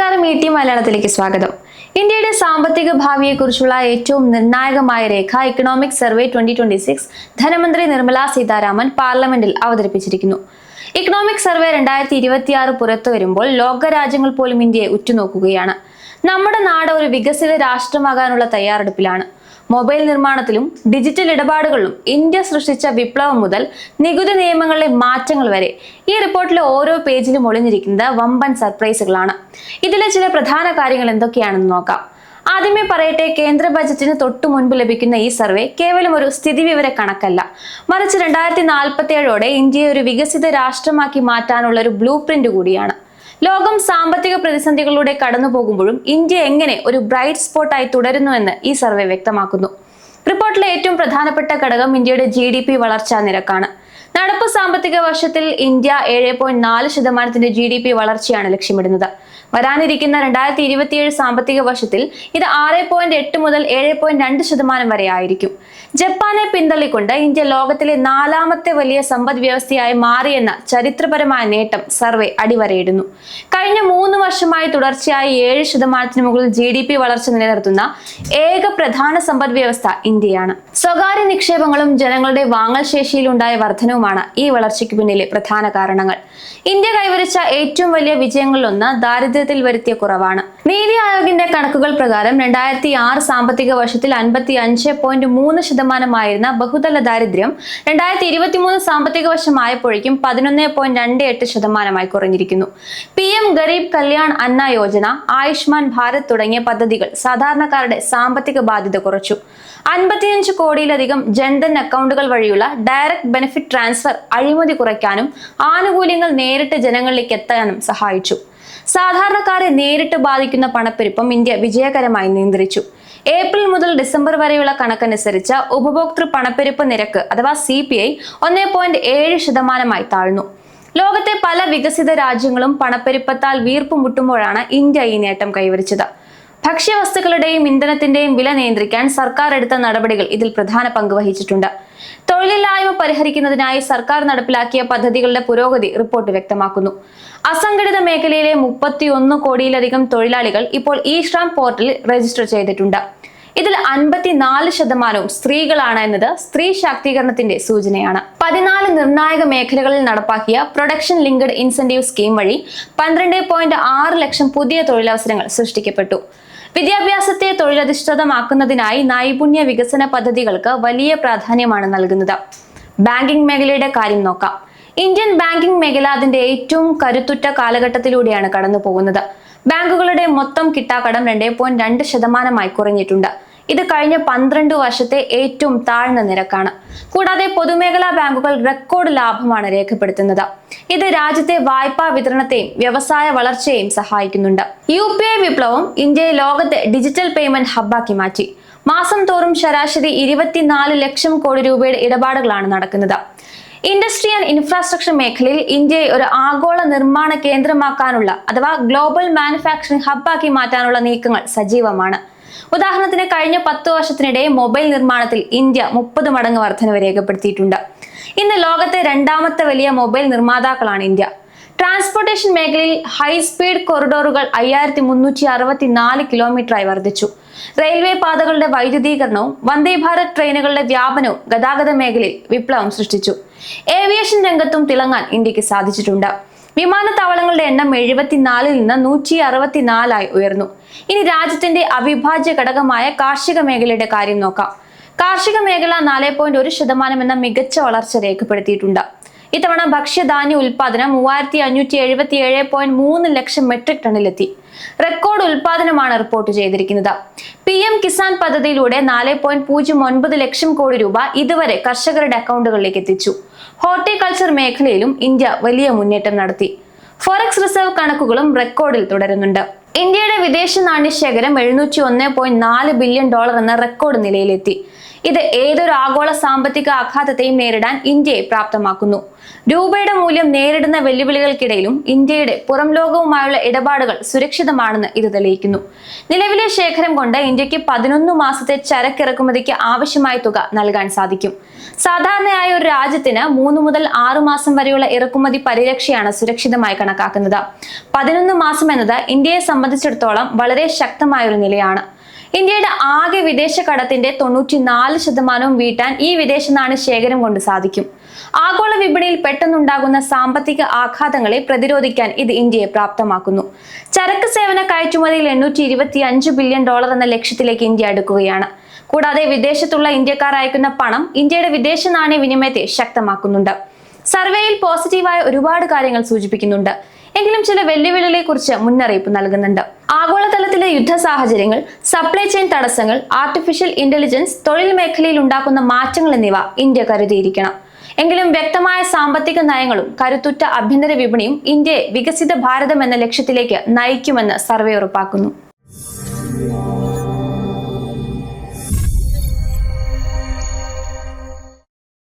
നമസ്കാരം, മലയാളത്തിലേക്ക് സ്വാഗതം. ഇന്ത്യയുടെ സാമ്പത്തിക ഭാവിയെക്കുറിച്ചുള്ള ഏറ്റവും നിർണായകമായ രേഖ ഇക്കണോമിക് സർവേ 2026 ധനമന്ത്രി നിർമ്മല സീതാരാമൻ പാർലമെന്റിൽ അവതരിപ്പിച്ചിരിക്കുന്നു. ഇക്കണോമിക് സർവേ 2026 പുറത്തു വരുമ്പോൾ ലോകരാജ്യങ്ങൾ പോലും ഇന്ത്യയെ ഉറ്റുനോക്കുകയാണ്. നമ്മുടെ നാട് ഒരു വികസിത രാഷ്ട്രമാകാനുള്ള തയ്യാറെടുപ്പിലാണ്. മൊബൈൽ നിർമ്മാണത്തിലും ഡിജിറ്റൽ ഇടപാടുകളിലും ഇന്ത്യ സൃഷ്ടിച്ച വിപ്ലവം മുതൽ നികുതി നിയമങ്ങളിലെ മാറ്റങ്ങൾ വരെ ഈ റിപ്പോർട്ടിലെ ഓരോ പേജിലും ഒളിഞ്ഞിരിക്കുന്നത് വമ്പൻ സർപ്രൈസുകളാണ്. ഇതിലെ ചില പ്രധാന കാര്യങ്ങൾ എന്തൊക്കെയാണെന്ന് നോക്കാം. ആദ്യമേ പറയട്ടെ, കേന്ദ്ര ബജറ്റിന് തൊട്ടു മുൻപ് ലഭിക്കുന്ന ഈ സർവേ കേവലം ഒരു സ്ഥിതിവിവര കണക്കല്ല, മറിച്ച് 2047ഓടെ ഇന്ത്യയെ ഒരു വികസിത രാഷ്ട്രമാക്കി മാറ്റാനുള്ള ഒരു ബ്ലൂ പ്രിന്റ് കൂടിയാണ്. ലോകം സാമ്പത്തിക പ്രതിസന്ധികളിലൂടെ കടന്നു പോകുമ്പോഴും ഇന്ത്യ എങ്ങനെ ഒരു ബ്രൈറ്റ് സ്പോട്ടായി തുടരുന്നുവെന്ന് ഈ സർവേ വ്യക്തമാക്കുന്നു. റിപ്പോർട്ടിലെ ഏറ്റവും പ്രധാനപ്പെട്ട ഘടകം ഇന്ത്യയുടെ GDP വളർച്ചാ നിരക്കാണ്. നടപ്പ് സാമ്പത്തിക വർഷത്തിൽ ഇന്ത്യ 7.4% GDP വളർച്ചയാണ് ലക്ഷ്യമിടുന്നത്. വരാനിരിക്കുന്ന 2027 സാമ്പത്തിക വർഷത്തിൽ ഇത് 6.8 മുതൽ 7.2% വരെ ആയിരിക്കും. ജപ്പാനെ പിന്തള്ളിക്കൊണ്ട് ഇന്ത്യ ലോകത്തിലെ 4ാമത്തെ വലിയ സമ്പദ് വ്യവസ്ഥയായി മാറിയെന്ന ചരിത്രപരമായ നേട്ടം സർവേ അടിവരയിടുന്നു. കഴിഞ്ഞ 3 വർഷമായി തുടർച്ചയായി 7% മുകളിൽ GDP വളർച്ച നിലനിർത്തുന്ന ഏക പ്രധാന സമ്പദ് വ്യവസ്ഥ ഇന്ത്യയാണ്. സ്വകാര്യ നിക്ഷേപങ്ങളും ജനങ്ങളുടെ വാങ്ങൽ ശേഷിയിലുണ്ടായ വർധനവുമാണ് ഈ വളർച്ചയ്ക്ക് പിന്നിലെ പ്രധാന കാരണങ്ങൾ. ഇന്ത്യ കൈവരിച്ച ഏറ്റവും വലിയ വിജയങ്ങളിലൊന്ന് ദാരിദ്ര്യത്തിൽ വരുത്തിയ കുറവാണ്. നീതി ആയോഗിന്റെ കണക്കുകൾ പ്രകാരം 2006 സാമ്പത്തിക വർഷത്തിൽ 55.3% ബഹുതല ദാരിദ്ര്യം 2023 സാമ്പത്തിക വർഷമായപ്പോഴേക്കും 11.28% കുറഞ്ഞിരിക്കുന്നു. PM ഗരീബ് കല്യാൺ അന്ന യോജന, ആയുഷ്മാൻ ഭാരത് തുടങ്ങിയ പദ്ധതികൾ സാധാരണക്കാരുടെ സാമ്പത്തിക ബാധ്യത കുറച്ചു. 55 കോടിയിലധികം ജൻധൻ അക്കൗണ്ടുകൾ വഴിയുള്ള ഡയറക്ട് ബെനിഫിറ്റ് ട്രാൻസ്ഫർ അഴിമതി കുറയ്ക്കാനും ആനുകൂല്യങ്ങൾ നേരിട്ട് ജനങ്ങളിലേക്ക് എത്താനും സഹായിച്ചു. സാധാരണക്കാരെ നേരിട്ട് ബാധിക്കുന്ന പണപ്പെരുപ്പം ഇന്ത്യ വിജയകരമായി നിയന്ത്രിച്ചു. ഏപ്രിൽ മുതൽ ഡിസംബർ വരെയുള്ള കണക്കനുസരിച്ച് ഉപഭോക്തൃ പണപ്പെരുപ്പ് നിരക്ക് അഥവാ CPI 1.7% താഴ്ന്നു. ലോകത്തെ പല വികസിത രാജ്യങ്ങളും പണപ്പെരുപ്പത്താൽ വീർപ്പ് മുട്ടുമ്പോഴാണ് ഇന്ത്യ ഈ നേട്ടം കൈവരിച്ചത്. ഭക്ഷ്യവസ്തുക്കളുടെയും ഇന്ധനത്തിന്റെയും വില നിയന്ത്രിക്കാൻ സർക്കാർ എടുത്ത നടപടികൾ ഇതിൽ പ്രധാന പങ്ക് വഹിച്ചിട്ടുണ്ട്. തൊഴിലില്ലായ്മ പരിഹരിക്കുന്നതിനായി സർക്കാർ നടപ്പിലാക്കിയ പദ്ധതികളുടെ പുരോഗതി റിപ്പോർട്ട് വ്യക്തമാക്കുന്നു. അസംഘടിത മേഖലയിലെ 31 കോടിയിലധികം തൊഴിലാളികൾ ഇപ്പോൾ ഇ-ശ്രം പോർട്ടലിൽ രജിസ്റ്റർ ചെയ്തിട്ടുണ്ട്. ഇതിൽ 54% സ്ത്രീകളാണ് എന്നത് സ്ത്രീ ശാക്തീകരണത്തിന്റെ സൂചനയാണ്. 14 നിർണായക മേഖലകളിൽ നടപ്പാക്കിയ പ്രൊഡക്ഷൻ ലിങ്ക്ഡ് ഇൻസെന്റീവ് സ്കീം വഴി 12.6 ലക്ഷം പുതിയ തൊഴിലവസരങ്ങൾ സൃഷ്ടിക്കപ്പെട്ടു. വിദ്യാഭ്യാസത്തെ തൊഴിലധിഷ്ഠിതമാക്കുന്നതിനായി നൈപുണ്യ വികസന പദ്ധതികൾക്ക് വലിയ പ്രാധാന്യമാണ് നൽകുന്നത്. ബാങ്കിംഗ് മേഖലയുടെ കാര്യം നോക്കാം. ഇന്ത്യൻ ബാങ്കിംഗ് മേഖല അതിന്റെ ഏറ്റവും കരുത്തുറ്റ കാലഘട്ടത്തിലൂടെയാണ് കടന്നു പോകുന്നത്. ബാങ്കുകളുടെ മൊത്തം കിട്ടാക്കടം 2.2% കുറഞ്ഞിട്ടുണ്ട്. ഇത് കഴിഞ്ഞ 12 വർഷത്തെ ഏറ്റവും താഴ്ന്ന നിരക്കാണ്. കൂടാതെ പൊതുമേഖലാ ബാങ്കുകൾ റെക്കോർഡ് ലാഭമാണ് രേഖപ്പെടുത്തുന്നത്. ഇത് രാജ്യത്തെ വായ്പാ വിതരണത്തെയും വ്യവസായ വളർച്ചയെയും സഹായിക്കുന്നുണ്ട്. UPI വിപ്ലവം ഇന്ത്യയെ ലോകത്തെ ഡിജിറ്റൽ പേയ്മെന്റ് ഹബ്ബാക്കി മാറ്റി. മാസം തോറും ശരാശരി 24 ലക്ഷം കോടി രൂപയുടെ ഇടപാടുകളാണ് നടക്കുന്നത്. ഇൻഡസ്ട്രി ആൻഡ് ഇൻഫ്രാസ്ട്രക്ചർ മേഖലയിൽ ഇന്ത്യയെ ഒരു ആഗോള നിർമ്മാണ കേന്ദ്രമാക്കാനുള്ള അഥവാ ഗ്ലോബൽ മാനുഫാക്ചറിംഗ് ഹബ്ബാക്കി മാറ്റാനുള്ള നീക്കങ്ങൾ സജീവമാണ്. ഉദാഹരണത്തിന് കഴിഞ്ഞ 10 വർഷത്തിനിടെ മൊബൈൽ നിർമ്മാണത്തിൽ ഇന്ത്യ 30 മടങ്ങ് വർധനവ് രേഖപ്പെടുത്തിയിട്ടുണ്ട്. ഇന്ന് ലോകത്തെ 2ാമത്തെ വലിയ മൊബൈൽ നിർമ്മാതാക്കളാണ് ഇന്ത്യ. ട്രാൻസ്പോർട്ടേഷൻ മേഖലയിൽ ഹൈസ്പീഡ് കൊറിഡോറുകൾ 5364 കിലോമീറ്ററായി വർദ്ധിച്ചു. റെയിൽവേ പാതകളുടെ വൈദ്യുതീകരണവും വന്ദേ ഭാരത് ട്രെയിനുകളുടെ വ്യാപനവും ഗതാഗത മേഖലയിൽ വിപ്ലവം സൃഷ്ടിച്ചു. ഏവിയേഷൻ രംഗത്തും തിളങ്ങാൻ ഇന്ത്യക്ക് സാധിച്ചിട്ടുണ്ട്. വിമാനത്താവളങ്ങളുടെ എണ്ണം 74-ൽ നിന്ന് 164 ഉയർന്നു. ഇനി രാജ്യത്തിന്റെ അവിഭാജ്യ ഘടകമായ കാർഷിക മേഖലയുടെ കാര്യം നോക്കാം. കാർഷിക മേഖല 4.1% എന്ന മികച്ച വളർച്ച രേഖപ്പെടുത്തിയിട്ടുണ്ട്. ഇത്തവണ ഭക്ഷ്യധാന്യ ഉൽപാദനം 3577.3 ലക്ഷം മെട്രിക് ടണ്ണിലെത്തി. റെക്കോർഡ് ഉൽപാദനമാണ് റിപ്പോർട്ട് ചെയ്തിരിക്കുന്നത്. PM കിസാൻ പദ്ധതിയിലൂടെ 4.09 ലക്ഷം കോടി രൂപ ഇതുവരെ കർഷകരുടെ അക്കൗണ്ടുകളിലേക്ക് എത്തിച്ചു. ഹോർട്ടിക്കൾച്ചർ മേഖലയിലും ഇന്ത്യ വലിയ മുന്നേറ്റം നടത്തി. ഫോറക്സ് റിസർവ് കണക്കുകളും റെക്കോർഡിൽ തുടരുന്നുണ്ട്. ഇന്ത്യയുടെ വിദേശ നാണ്യശേഖരം $701.4 ബില്യൺ എന്ന റെക്കോർഡ് നിലയിലെത്തി. ഇത് ഏതൊരു ആഗോള സാമ്പത്തിക ആഘാതത്തെയും നേരിടാൻ ഇന്ത്യയെ പ്രാപ്തമാക്കുന്നു. രൂപയുടെ മൂല്യം നേരിടുന്ന വെല്ലുവിളികൾക്കിടയിലും ഇന്ത്യയുടെ പുറം ലോകവുമായുള്ള ഇടപാടുകൾ സുരക്ഷിതമാണെന്ന് ഇത് തെളിയിക്കുന്നു. നിലവിലെ ശേഖരം കൊണ്ട് ഇന്ത്യക്ക് 11 മാസത്തെ ചരക്കിറക്കുമതിക്ക് ആവശ്യമായ തുക നൽകാൻ സാധിക്കും. സാധാരണയായ ഒരു രാജ്യത്തിന് 3 മുതൽ 6 മാസം വരെയുള്ള ഇറക്കുമതി പരിരക്ഷയാണ് സുരക്ഷിതമായി കണക്കാക്കുന്നത്. 11 മാസം എന്നത് ഇന്ത്യയെ സംബന്ധിച്ചിടത്തോളം വളരെ ശക്തമായ ഒരു നിലയാണ്. ഇന്ത്യയുടെ ആകെ വിദേശ കടത്തിന്റെ 94% വീട്ടാൻ ഈ വിദേശ നാണ്യ ശേഖരം കൊണ്ട് സാധിക്കും. ആഗോള വിപണിയിൽ പെട്ടെന്നുണ്ടാകുന്ന സാമ്പത്തിക ആഘാതങ്ങളെ പ്രതിരോധിക്കാൻ ഇത് ഇന്ത്യയെ പ്രാപ്തമാക്കുന്നു. ചരക്ക് സേവന കയറ്റുമതിയിൽ $825 ബില്യൺ എന്ന ലക്ഷ്യത്തിലേക്ക് ഇന്ത്യ അടുക്കുകയാണ്. കൂടാതെ വിദേശത്തുള്ള ഇന്ത്യക്കാർ അയക്കുന്ന പണം ഇന്ത്യയുടെ വിദേശ നാണ്യ വിനിമയത്തെ ശക്തമാക്കുന്നുണ്ട്. സർവേയിൽ പോസിറ്റീവായ ഒരുപാട് കാര്യങ്ങൾ സൂചിപ്പിക്കുന്നുണ്ട്. എങ്കിലും ചില വെല്ലുവിളികളെ കുറിച്ച് മുന്നറിയിപ്പ് നൽകുന്നുണ്ട്. ആഗോളതലത്തിലെ യുദ്ധ സാഹചര്യങ്ങൾ, സപ്ലൈ ചെയിൻ തടസ്സങ്ങൾ, ആർട്ടിഫിഷ്യൽ ഇന്റലിജൻസ്, തൊഴിൽ മേഖലയിൽ ഉണ്ടാക്കുന്ന മാറ്റങ്ങൾ എന്നിവ ഇന്ത്യ കരുതിയിരിക്കണം. എങ്കിലും വ്യക്തമായ സാമ്പത്തിക നയങ്ങളും കരുത്തുറ്റ ആഭ്യന്തര വിപണിയും ഇന്ത്യയെ വികസിത ഭാരതം എന്ന ലക്ഷ്യത്തിലേക്ക് നയിക്കുമെന്ന് സർവേ ഉറപ്പാക്കുന്നു.